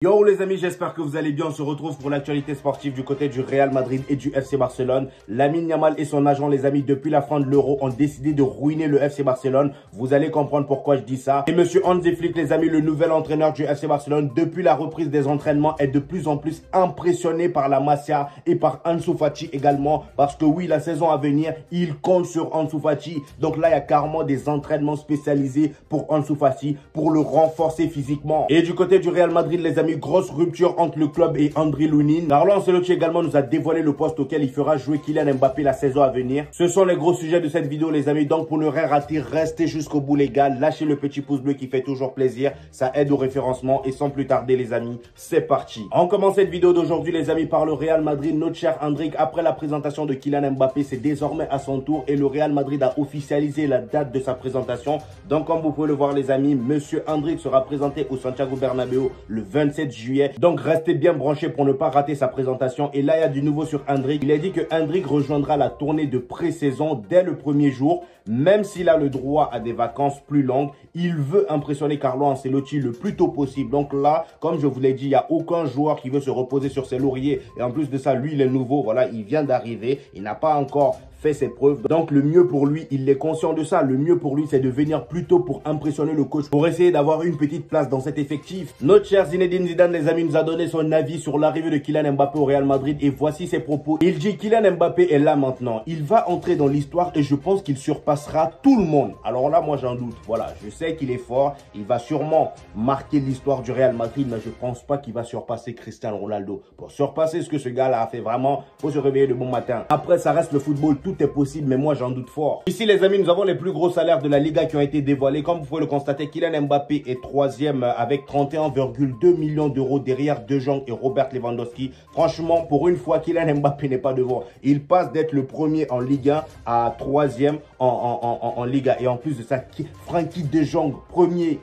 Yo les amis, j'espère que vous allez bien. On se retrouve pour l'actualité sportive du côté du Real Madrid et du FC Barcelone. Lamine Yamal et son agent, les amis, depuis la fin de l'Euro, ont décidé de ruiner le FC Barcelone. Vous allez comprendre pourquoi je dis ça. Et monsieur Hansi Flick, les amis, le nouvel entraîneur du FC Barcelone, depuis la reprise des entraînements, est de plus en plus impressionné par la Masia et par Ansu Fati également. Parce que oui, la saison à venir, il compte sur Ansu Fati. Donc là, il y a carrément des entraînements spécialisés pour Ansu Fati, pour le renforcer physiquement. Et du côté du Real Madrid, les amis, grosse rupture entre le club et Andriy Lunin. Carlo Ancelotti également nous a dévoilé le poste auquel il fera jouer Kylian Mbappé la saison à venir. Ce sont les gros sujets de cette vidéo les amis. Donc pour ne rien rater, restez jusqu'au bout les gars. Lâchez le petit pouce bleu qui fait toujours plaisir. Ça aide au référencement. Et sans plus tarder les amis, c'est parti. On commence cette vidéo d'aujourd'hui les amis par le Real Madrid. Notre cher Endrick, après la présentation de Kylian Mbappé, c'est désormais à son tour. Et le Real Madrid a officialisé la date de sa présentation. Donc comme vous pouvez le voir les amis, monsieur Endrick sera présenté au Santiago Bernabéu le 27 juillet. Donc restez bien branchés pour ne pas rater sa présentation. Et là il y a du nouveau sur Endrick. Il a dit que Endrick rejoindra la tournée de pré-saison dès le premier jour. Même s'il a le droit à des vacances plus longues, il veut impressionner Carlo Ancelotti le plus tôt possible. Donc là, comme je vous l'ai dit, il n'y a aucun joueur qui veut se reposer sur ses lauriers. Et en plus de ça, lui il est nouveau, voilà, il vient d'arriver. Il n'a pas encore fait ses preuves. Donc le mieux pour lui, il est conscient de ça. Le mieux pour lui, c'est de venir plus tôt pour impressionner le coach, pour essayer d'avoir une petite place dans cet effectif. Notre cher Zinedine Zidane, les amis, nous a donné son avis sur l'arrivée de Kylian Mbappé au Real Madrid. Et voici ses propos. Il dit: Kylian Mbappé est là maintenant. Il va entrer dans l'histoire et je pense qu'il surpassera tout le monde. Alors là, moi j'en doute. Voilà, je sais qu'il est fort. Il va sûrement marquer l'histoire du Real Madrid, mais je pense pas qu'il va surpasser Cristiano Ronaldo. Pour surpasser ce que ce gars-là a fait, vraiment, faut se réveiller de bon matin. Après, ça reste le football. Tout est possible, mais moi j'en doute fort. Ici les amis, nous avons les plus gros salaires de la Liga qui ont été dévoilés. Comme vous pouvez le constater, Kylian Mbappé est troisième avec 31,2 millions d'euros derrière De Jong et Robert Lewandowski. Franchement, pour une fois, Kylian Mbappé n'est pas devant. Il passe d'être le premier en Ligue 1 à troisième en Liga. Et en plus de ça, Frenkie De Jong premier.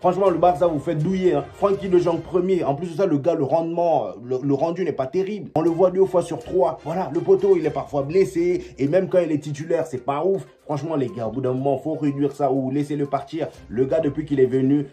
Franchement, le Barça vous fait douiller. Hein. Frenkie De Jong premier. En plus de ça, le gars, le rendement, le rendu n'est pas terrible. On le voit 2 fois sur 3. Voilà, le poteau, il est parfois blessé. Et même quand il est titulaire, c'est pas ouf. Franchement, les gars, au bout d'un moment, il faut réduire ça ou laisser-le partir. Le gars, depuis qu'il est venu,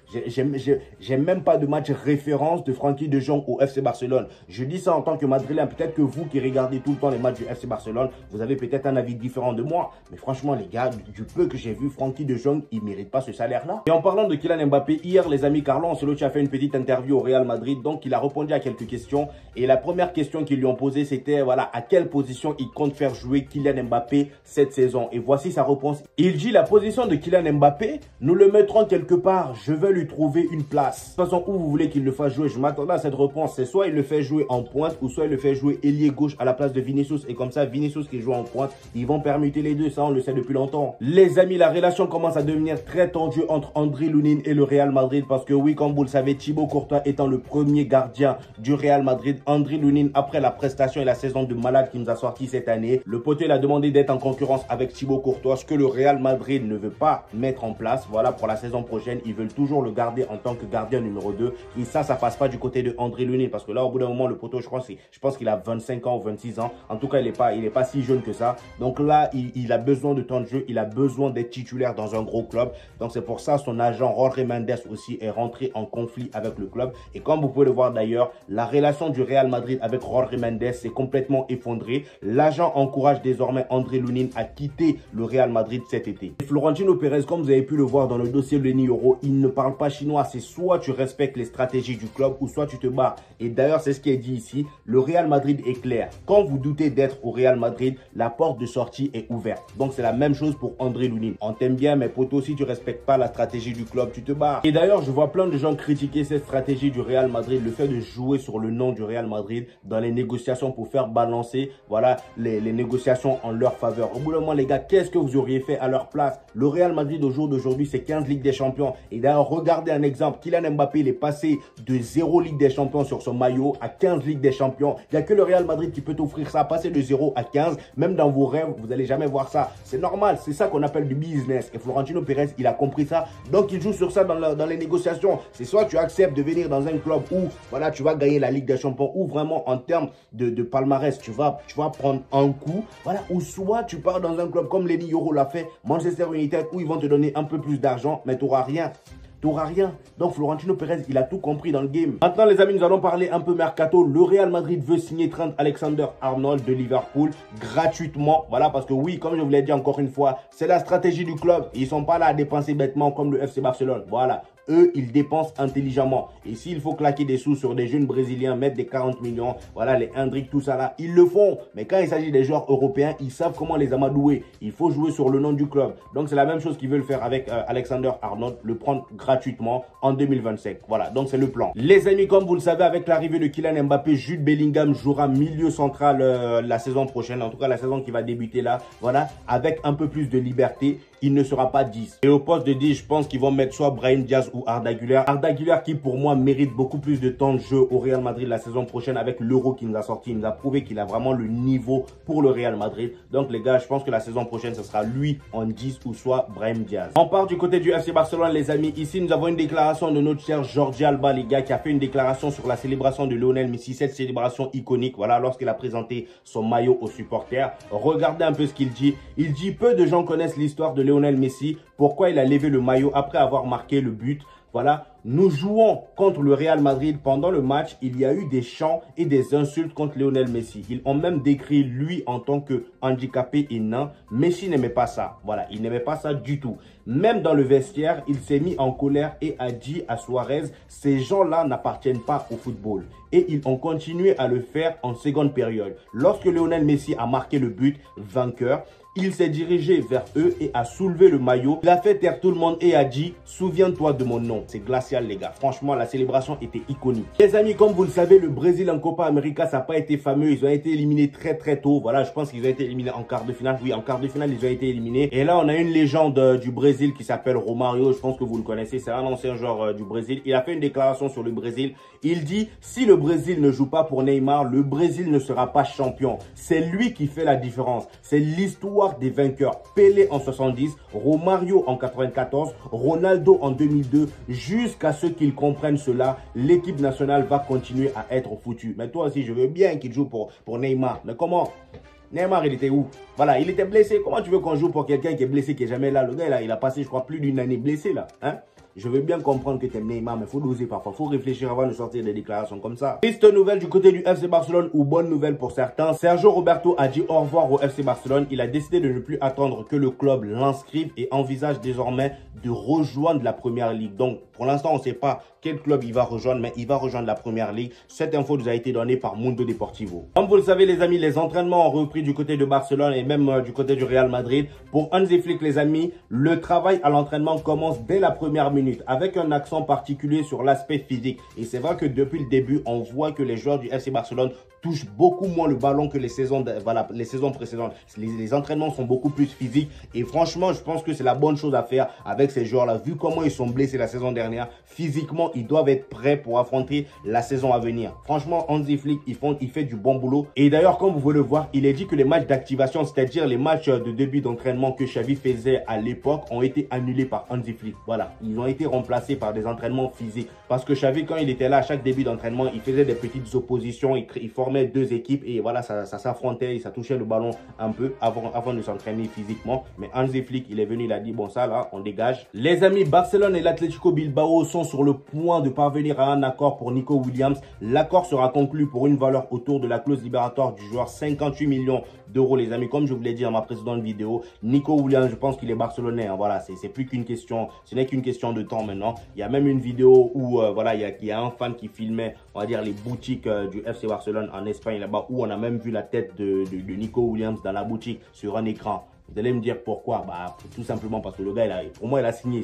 j'ai même pas de match référence de Frenkie De Jong au FC Barcelone. Je dis ça en tant que Madrilène. Peut-être que vous qui regardez tout le temps les matchs du FC Barcelone, vous avez peut-être un avis différent de moi. Mais franchement, les gars, du peu que j'ai vu, Frenkie De Jong, il mérite pas ce salaire-là. Et en parlant de Kylian Mbappé, hier, les amis, Carlo Ancelotti a fait une petite interview au Real Madrid. Donc, il a répondu à quelques questions. Et la première question qu'ils lui ont posée, c'était, voilà, à quelle position il compte faire jouer Kylian Mbappé cette saison. Et voici sa réponse. Il dit: la position de Kylian Mbappé, nous le mettrons quelque part. Je vais lui trouver une place. De toute façon, où vous voulez qu'il le fasse jouer, je m'attendais à cette réponse. C'est soit il le fait jouer en pointe, ou soit il le fait jouer ailier gauche à la place de Vinicius. Et comme ça, Vinicius qui joue en pointe, ils vont permuter les deux. Ça, on le sait depuis longtemps. Les amis, la relation commence à devenir très tendue entre Andriy Lunin et le Real Madrid. Parce que oui, comme vous le savez, Thibaut Courtois étant le premier gardien du Real Madrid, Andriy Lunin, après la prestation et la saison de malade qui nous a sorti cette année, le poteau a demandé d'être en concurrence avec Thibaut Courtois, ce que le Real Madrid ne veut pas mettre en place. Voilà, pour la saison prochaine, ils veulent toujours le garder en tant que gardien numéro 2. Et ça passe pas du côté de Andriy Lunin. Parce que là, au bout d'un moment, le poteau, je pense qu'il a 25 ans ou 26 ans. En tout cas, il est pas si jeune que ça. Donc là, il a besoin de temps de jeu. Il a besoin d'être titulaire dans un gros club. Donc c'est pour ça, son agent Jorge Mendes aussi est rentré en conflit avec le club. Et comme vous pouvez le voir d'ailleurs, la relation du Real Madrid avec Jorge Mendes s'est complètement effondrée. L'agent encourage désormais Andriy Lunin à quitter le Real Madrid cet été. Et Florentino Pérez, comme vous avez pu le voir dans le dossier Lenny Euro, il ne parle pas chinois. C'est soit tu respectes les stratégies du club ou soit tu te bats. Et d'ailleurs, c'est ce qui est dit ici. Le Real Madrid est clair. Quand vous doutez d'être au Real Madrid, la porte de sortie est ouverte. Donc c'est la même chose pour Andriy Lunin. On t'aime bien, mais poto, si tu respectes pas la stratégie du club, tu te bats. Et d'ailleurs, je vois plein de gens critiquer cette stratégie du Real Madrid, le fait de jouer sur le nom du Real Madrid dans les négociations pour faire balancer, voilà, les négociations en leur faveur. Au bout d'un moment, les gars, qu'est-ce que vous auriez fait à leur place? Le Real Madrid au jour d'aujourd'hui, c'est 15 Ligues des Champions. Et d'ailleurs, regardez un exemple. Kylian Mbappé, il est passé de 0 Ligue des Champions sur son maillot à 15 Ligues des Champions. Il n'y a que le Real Madrid qui peut t'offrir ça. Passer de 0 à 15, même dans vos rêves, vous n'allez jamais voir ça. C'est normal, c'est ça qu'on appelle du business. Et Florentino Pérez, il a compris ça. Donc, il joue sur ça dans les négociations. C'est soit tu acceptes de venir dans un club où, voilà, tu vas gagner la Ligue des Champions, ou vraiment en termes de palmarès, tu vas prendre un coup, voilà, ou soit tu pars dans un club comme Lenny Euro l'a fait, Manchester United, où ils vont te donner un peu plus d'argent, mais tu n'auras rien. t'auras rien. Donc Florentino Pérez, il a tout compris dans le game. Maintenant les amis, nous allons parler un peu mercato. Le Real Madrid veut signer Trent Alexander-Arnold de Liverpool gratuitement. Voilà, parce que oui, comme je vous l'ai dit encore une fois, c'est la stratégie du club. Ils ne sont pas là à dépenser bêtement comme le FC Barcelone. Voilà. Eux, ils dépensent intelligemment. Et s'il faut claquer des sous sur des jeunes brésiliens, mettre des 40 millions, voilà, les Hendrick, tout ça là, ils le font. Mais quand il s'agit des joueurs européens, ils savent comment les amadouer. Il faut jouer sur le nom du club. Donc, c'est la même chose qu'ils veulent faire avec Alexander-Arnold, le prendre gratuitement en 2025. Voilà, donc c'est le plan. Les amis, comme vous le savez, avec l'arrivée de Kylian Mbappé, Jude Bellingham jouera milieu central la saison prochaine. En tout cas, la saison qui va débuter là, voilà, avec un peu plus de liberté. Il ne sera pas 10. Et au poste de 10, je pense qu'ils vont mettre soit Brahim Diaz ou Arda Güler. Arda Güler qui pour moi mérite beaucoup plus de temps de jeu au Real Madrid la saison prochaine avec l'Euro qui nous a sorti. Il nous a prouvé qu'il a vraiment le niveau pour le Real Madrid. Donc les gars, je pense que la saison prochaine, ce sera lui en 10 ou soit Brahim Diaz. On part du côté du FC Barcelone les amis. Ici, nous avons une déclaration de notre cher Jordi Alba les gars qui a fait une déclaration sur la célébration de Lionel Messi. Cette célébration iconique, voilà, lorsqu'il a présenté son maillot aux supporters. Regardez un peu ce qu'il dit. Il dit peu de gens connaissent l'histoire de Lionel Messi, pourquoi il a levé le maillot après avoir marqué le but. Voilà, nous jouons contre le Real Madrid. Pendant le match, il y a eu des chants et des insultes contre Lionel Messi. Ils ont même décrit lui en tant que handicapé et nain. Messi n'aimait pas ça. Voilà, il n'aimait pas ça du tout. Même dans le vestiaire, il s'est mis en colère et a dit à Suarez, ces gens-là n'appartiennent pas au football. Et ils ont continué à le faire en seconde période. Lorsque Lionel Messi a marqué le but vainqueur, il s'est dirigé vers eux et a soulevé le maillot. Il a fait taire tout le monde et a dit « Souviens-toi de mon nom ». C'est glacial les gars. Franchement, la célébration était iconique. Les amis, comme vous le savez, le Brésil en Copa América, ça n'a pas été fameux. Ils ont été éliminés très très tôt. Voilà, je pense qu'ils ont été éliminés en quart de finale. Oui, en quart de finale, ils ont été éliminés. Et là, on a une légende du Brésil qui s'appelle Romario. Je pense que vous le connaissez. C'est un ancien joueur du Brésil. Il a fait une déclaration sur le Brésil. Il dit « Si le Brésil ne joue pas pour Neymar, le Brésil ne sera pas champion. C'est lui qui fait la différence. C'est l'histoire des vainqueurs. Pelé en 70, Romario en 94, Ronaldo en 2002. Jusqu'à ce qu'ils comprennent cela, l'équipe nationale va continuer à être foutue. Mais toi aussi, je veux bien qu'il joue pour Neymar. Mais comment? Neymar, il était où? Voilà, il était blessé. Comment tu veux qu'on joue pour quelqu'un qui est blessé, qui est jamais là? Le gars, là, il a passé, je crois, plus d'une année blessé, là. Hein? Je veux bien comprendre que tu aimes Neymar, mais il faut doser parfois. Il faut réfléchir avant de sortir des déclarations comme ça. Triste nouvelle du côté du FC Barcelone ou bonne nouvelle pour certains. Sergio Roberto a dit au revoir au FC Barcelone. Il a décidé de ne plus attendre que le club l'inscrive et envisage désormais de rejoindre la Première Ligue. Donc, pour l'instant, on ne sait pas quel club il va rejoindre, mais il va rejoindre la Première Ligue. Cette info nous a été donnée par Mundo Deportivo. Comme vous le savez, les amis, les entraînements ont repris du côté de Barcelone et même du côté du Real Madrid. Pour Hansi Flick, les amis, le travail à l'entraînement commence dès la première minute avec un accent particulier sur l'aspect physique. Et c'est vrai que depuis le début, on voit que les joueurs du FC Barcelone touchent beaucoup moins le ballon que les saisons précédentes. Les entraînements sont beaucoup plus physiques et franchement, je pense que c'est la bonne chose à faire avec ces joueurs-là. Vu comment ils sont blessés la saison dernière, physiquement, ils doivent être prêts pour affronter la saison à venir. Franchement, Hansi Flick, il fait du bon boulot. Et d'ailleurs, comme vous pouvez le voir, il est dit que les matchs d'activation, c'est-à-dire les matchs de début d'entraînement que Xavi faisait à l'époque, ont été annulés par Hansi Flick. Voilà, ils ont été remplacés par des entraînements physiques. Parce que Xavi, quand il était là, à chaque début d'entraînement, il faisait des petites oppositions, il formait deux équipes et voilà, ça s'affrontait, ça touchait le ballon un peu avant de s'entraîner physiquement. Mais Hansi Flick, il est venu, il a dit, bon ça là, on dégage. Les amis, Barcelone et l'Atlético Bilbao sont sur le point de parvenir à un accord pour Nico Williams. L'accord sera conclu pour une valeur autour de la clause libératoire du joueur, 58 millions d'euros les amis. Comme je vous l'ai dit dans ma précédente vidéo, Nico Williams, je pense qu'il est barcelonais. Hein, voilà, c'est plus qu'une question, ce n'est qu'une question de temps maintenant. Il y a même une vidéo où voilà, il y a un fan qui filmait, on va dire, les boutiques du FC Barcelone en Espagne là-bas, où on a même vu la tête de Nico Williams dans la boutique sur un écran. Vous allez me dire pourquoi? Bah, tout simplement parce que le gars, pour moi, il a signé.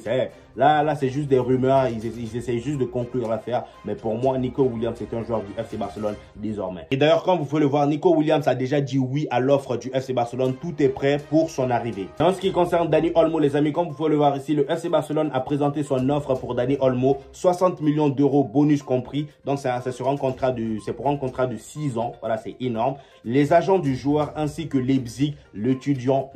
Là, c'est juste des rumeurs. Ils essayent juste de conclure l'affaire. Mais pour moi, Nico Williams, c'est un joueur du FC Barcelone désormais. Et d'ailleurs, comme vous pouvez le voir, Nico Williams a déjà dit oui à l'offre du FC Barcelone. Tout est prêt pour son arrivée. En ce qui concerne Dani Olmo, les amis, comme vous pouvez le voir ici, le FC Barcelone a présenté son offre pour Dani Olmo. 60 millions d'euros, bonus compris. Donc, c'est pour un contrat de 6 ans. Voilà, c'est énorme. Les agents du joueur ainsi que Leipzig l'étudieront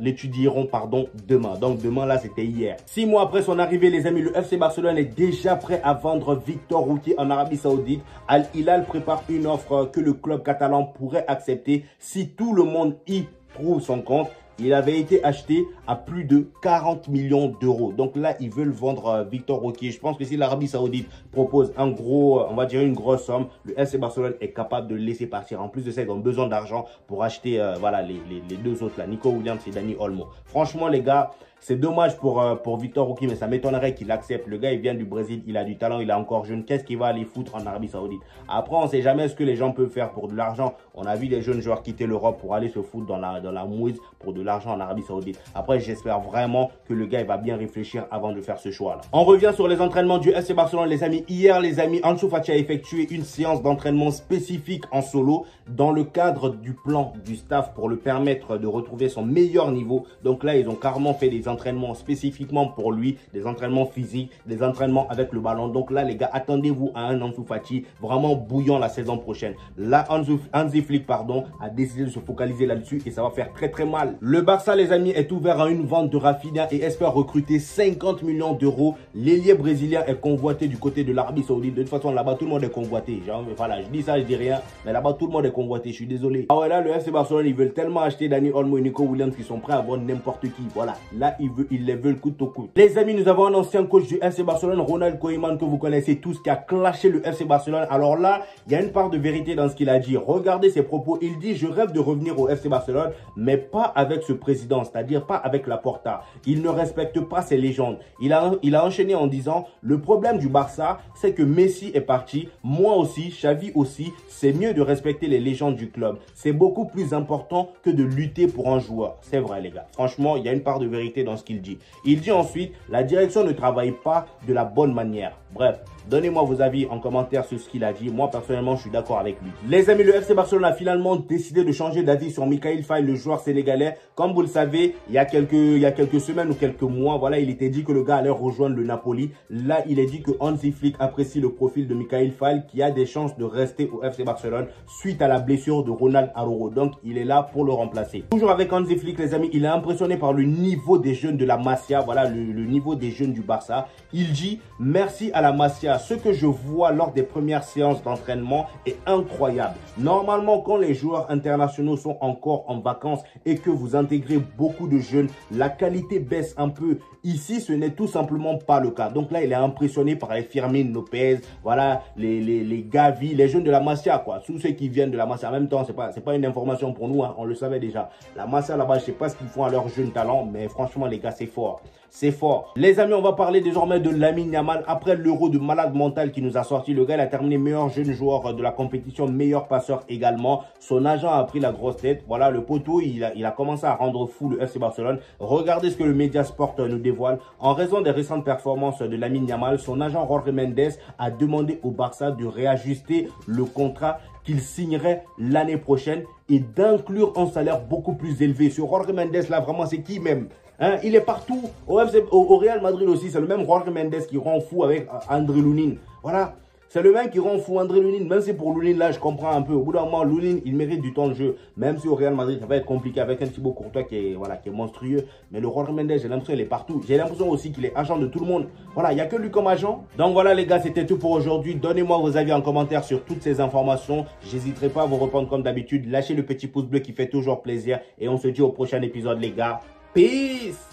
demain. Donc demain là, c'était hier. 6 mois après son arrivée, les amis, le FC Barcelone est déjà prêt à vendre Victor Routier en Arabie Saoudite. Al Hilal prépare une offre que le club catalan pourrait accepter si tout le monde y trouve son compte. il avait été acheté à plus de 40 millions d'euros. Donc là, ils veulent vendre Victor Roquier. Je pense que si l'Arabie Saoudite propose un gros, on va dire une grosse somme, le FC Barcelone est capable de le laisser partir. En plus de ça, ils ont besoin d'argent pour acheter voilà, les deux autres là, Nico Williams et Dani Olmo. Franchement, les gars, c'est dommage pour Victor Roquier, mais ça m'étonnerait qu'il accepte. Le gars, il vient du Brésil, il a du talent, il est encore jeune. Qu'est-ce qu'il va aller foutre en Arabie Saoudite? Après, on ne sait jamais ce que les gens peuvent faire pour de l'argent. On a vu des jeunes joueurs quitter l'Europe pour aller se foutre dans la mouise pour de l'argent en Arabie Saoudite. Après, j'espère vraiment que le gars, il va bien réfléchir avant de faire ce choix-là. On revient sur les entraînements du FC Barcelone, les amis. Hier, les amis, Ansu Fati a effectué une séance d'entraînement spécifique en solo dans le cadre du plan du staff pour le permettre de retrouver son meilleur niveau. Donc là, ils ont carrément fait des entraînements spécifiquement pour lui, des entraînements physiques, des entraînements avec le ballon. Donc là, les gars, attendez-vous à un Ansu Fati vraiment bouillant la saison prochaine. Là, Hansi Flick, pardon, a décidé de se focaliser là-dessus et ça va faire très très mal. Le Barça, les amis, est ouvert à une vente de Rafinha et espère recruter 50 millions d'euros. L'ailier brésilien est convoité du côté de l'Arabie Saoudite. De toute façon, là-bas, tout le monde est convoité. Genre, voilà, je dis ça, je dis rien, mais là-bas, tout le monde est convoité. Je suis désolé. Ah ouais, là, le FC Barcelone, ils veulent tellement acheter Dani Olmo et Nico Williams qu'ils sont prêts à vendre n'importe qui. Voilà, là, ils les veulent coûte au coûte. Les amis, nous avons un ancien coach du FC Barcelone, Ronald Koeman, que vous connaissez tous, qui a clashé le FC Barcelone. Alors là, il y a une part de vérité dans ce qu'il a dit. Regardez ses propos. Il dit, je rêve de revenir au FC Barcelone, mais pas avec ce président, c'est-à-dire pas avec Laporta. Il ne respecte pas ses légendes. Il a enchaîné en disant, le problème du Barça, c'est que Messi est parti, moi aussi, Xavi aussi. C'est mieux de respecter les légendes du club. C'est beaucoup plus important que de lutter pour un joueur. C'est vrai, les gars. Franchement, il y a une part de vérité dans ce qu'il dit. Il dit ensuite, la direction ne travaille pas de la bonne manière. Bref, donnez-moi vos avis en commentaire sur ce qu'il a dit. Moi, personnellement, je suis d'accord avec lui. Les amis, le FC Barcelone a finalement décidé de changer d'avis sur Mikayil Faye, le joueur sénégalais. Comme vous le savez, il y a quelques semaines ou quelques mois, voilà, il était dit que le gars allait rejoindre le Napoli. Là, il est dit que Hansi Flick apprécie le profil de Mikayil Faye, qui a des chances de rester au FC Barcelone suite à la blessure de Ronald Araujo. Donc, il est là pour le remplacer. Toujours avec Hansi Flick, les amis, il est impressionné par le niveau des jeunes de la Masia. Voilà, le niveau des jeunes du Barça. Il dit, merci à la Masia. Ce que je vois lors des premières séances d'entraînement est incroyable. Normalement, quand les joueurs internationaux sont encore en vacances et que vous intégrez beaucoup de jeunes, la qualité baisse un peu. Ici, ce n'est tout simplement pas le cas. Donc là, il est impressionné par les Firmine Lopez, voilà, les Gavi, les jeunes de la Masia, quoi. Tous ceux qui viennent de la Masia. En même temps, c'est pas une information pour nous, hein. On le savait déjà. La Masia là-bas, je sais pas ce qu'ils font à leurs jeunes talents, mais franchement, les gars, c'est fort. C'est fort. Les amis, on va parler désormais de Lamine Yamal. Après l'Euro de malade mental qui nous a sorti, le gars, il a terminé meilleur jeune joueur de la compétition, meilleur passeur également. Son agent a pris la grosse tête. Voilà, le poteau, il a commencé à rendre fou le FC Barcelone. Regardez ce que le Mediasport nous dévoile. En raison des récentes performances de Lamine Yamal, son agent Jorge Mendes a demandé au Barça de réajuster le contrat qu'il signerait l'année prochaine et d'inclure un salaire beaucoup plus élevé. Sur Jorge Mendes, là, vraiment, c'est qui même? Hein, il est partout. Au Real Madrid aussi, c'est le même Jorge Mendes qui rend fou avec André Lunin. Voilà. C'est le même qui rend fou André Lunin. Même si pour Lunin, là, je comprends un peu. Au bout d'un moment, Lunin, il mérite du temps de jeu. Même si au Real Madrid, ça va être compliqué avec un Thibaut Courtois qui est monstrueux. Mais le Jorge Mendes, j'ai l'impression qu'il est partout. J'ai l'impression aussi qu'il est agent de tout le monde. Voilà, il n'y a que lui comme agent. Donc voilà, les gars, c'était tout pour aujourd'hui. Donnez-moi vos avis en commentaire sur toutes ces informations. J'hésiterai pas à vous répondre comme d'habitude. Lâchez le petit pouce bleu qui fait toujours plaisir. Et on se dit au prochain épisode, les gars. Peace!